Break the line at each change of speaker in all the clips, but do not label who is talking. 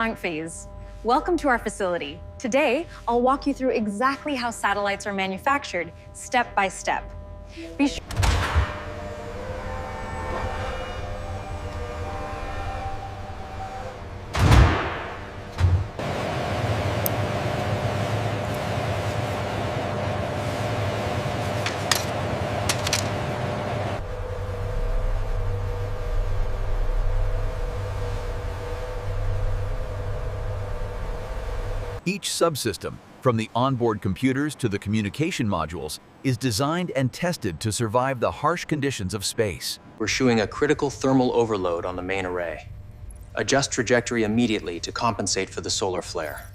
Phase. Welcome to our facility. Today, I'll walk you through exactly how satellites are manufactured, step by step. Be sure
Each subsystem, from the onboard computers to the communication modules, is designed and tested to survive the harsh conditions of space.
We're showing a critical thermal overload on the main array. Adjust trajectory immediately to compensate for the solar flare.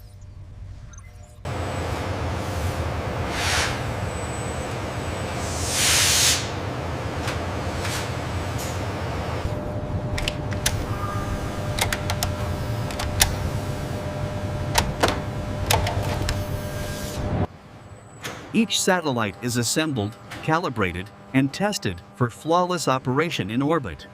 Each satellite is assembled, calibrated, and tested for flawless operation in orbit.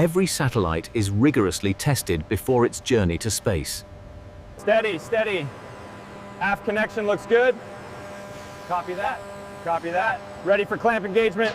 Every satellite is rigorously tested before its journey to space.
Steady, steady. Aft connection looks good. Copy that. Copy that. Ready for clamp engagement.